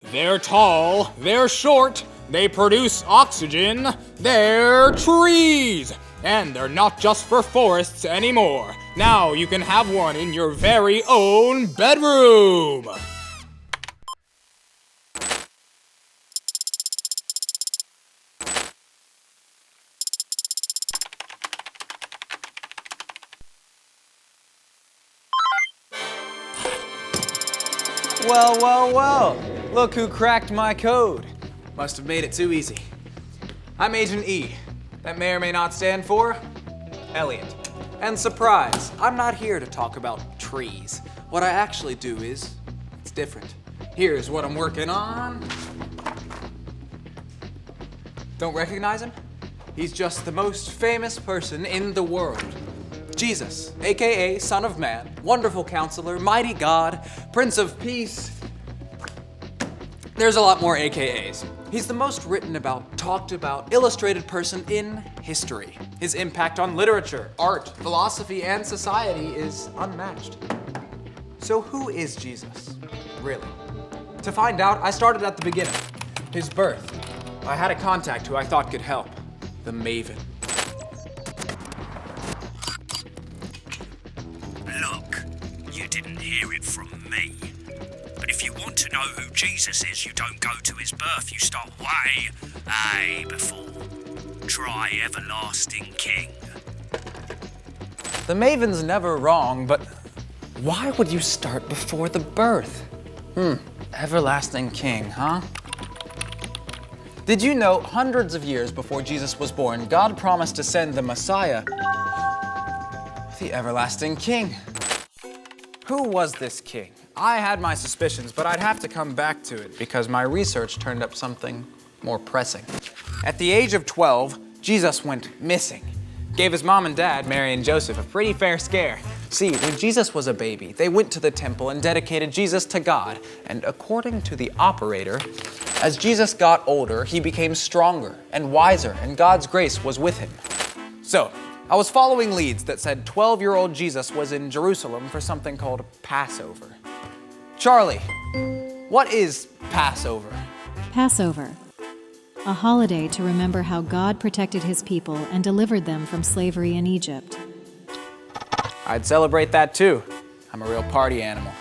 They're tall, they're short, they produce oxygen, they're trees! And they're not just for forests anymore. Now you can have one in your very own bedroom! Well, look who cracked my code. Must have made it too easy. I'm Agent E. That may or may not stand for Elliot. And surprise, I'm not here to talk about trees. What I actually do is, it's different. Here's what I'm working on. Don't recognize him? He's just the most famous person in the world. Jesus, AKA Son of Man, Wonderful Counselor, Mighty God, Prince of Peace. There's a lot more AKAs. He's the most written about, talked about, illustrated person in history. His impact on literature, art, philosophy, and society is unmatched. So who is Jesus, really? To find out, I started at the beginning, his birth. I had a contact who I thought could help, the Maven. Look, you didn't hear it from me. But if you want to know who Jesus is, you don't go to his birth, you start way before. Try Everlasting King. The Maven's never wrong, but why would you start before the birth? Everlasting King, huh? Did you know hundreds of years before Jesus was born, God promised to send the Messiah, the Everlasting King? Who was this king? I had my suspicions, but I'd have to come back to it because my research turned up something more pressing. At the age of 12, Jesus went missing. Gave his mom and dad, Mary and Joseph, a pretty fair scare. See, when Jesus was a baby, they went to the temple and dedicated Jesus to God. And according to the operator, as Jesus got older, he became stronger and wiser, and God's grace was with him. So, I was following leads that said 12-year-old Jesus was in Jerusalem for something called Passover. Charlie, what is Passover? Passover, a holiday to remember how God protected his people and delivered them from slavery in Egypt. I'd celebrate that too. I'm a real party animal.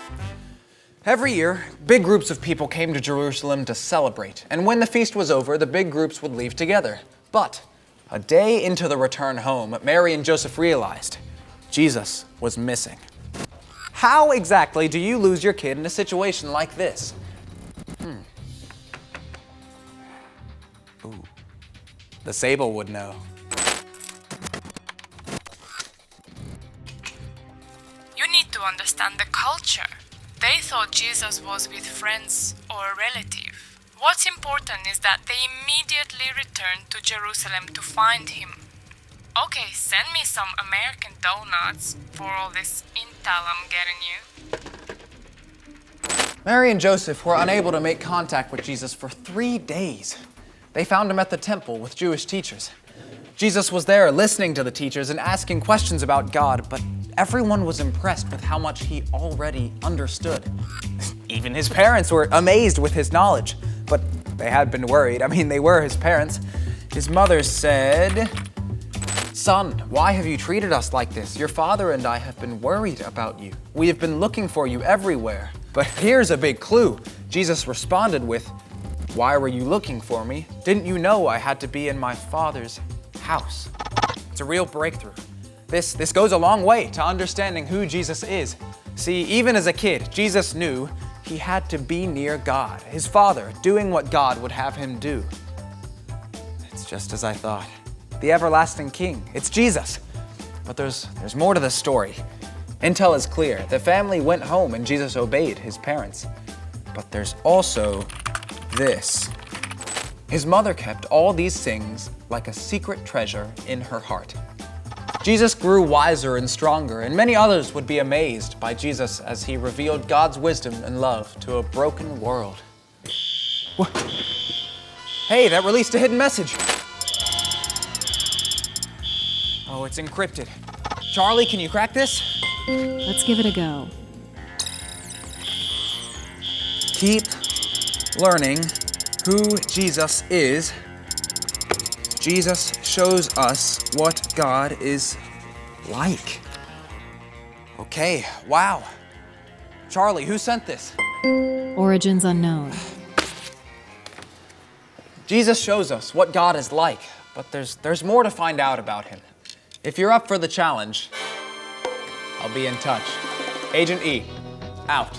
Every year, big groups of people came to Jerusalem to celebrate, and when the feast was over, the big groups would leave together. But a day into the return home, Mary and Joseph realized Jesus was missing. How exactly do you lose your kid in a situation like this? Ooh. The Sable would know. You need to understand the culture. They thought Jesus was with friends or a relative. What's important is that they immediately returned to Jerusalem to find him. Okay, send me some American donuts for all this intel I'm getting you. Mary and Joseph were unable to make contact with Jesus for 3 days. They found him at the temple with Jewish teachers. Jesus was there listening to the teachers and asking questions about God, but everyone was impressed with how much he already understood. Even his parents were amazed with his knowledge, but they had been worried. I mean, they were his parents. His mother said, "Son, why have you treated us like this? Your father and I have been worried about you. We have been looking for you everywhere." But here's a big clue. Jesus responded with, "Why were you looking for me? Didn't you know I had to be in my Father's house?" It's a real breakthrough. This goes a long way to understanding who Jesus is. See, even as a kid, Jesus knew he had to be near God, his Father, doing what God would have him do. It's just as I thought. The Everlasting King, it's Jesus. But there's more to the story. Intel is clear. The family went home and Jesus obeyed his parents. But there's also this. His mother kept all these things like a secret treasure in her heart. Jesus grew wiser and stronger, and many others would be amazed by Jesus as he revealed God's wisdom and love to a broken world. What? Hey, that released a hidden message. Oh, it's encrypted. Charlie, can you crack this? Let's give it a go. Keep learning who Jesus is, Jesus shows us what God is like. Okay, wow. Charlie, who sent this? Origins unknown. Jesus shows us what God is like, but there's more to find out about him. If you're up for the challenge, I'll be in touch. Agent E, out.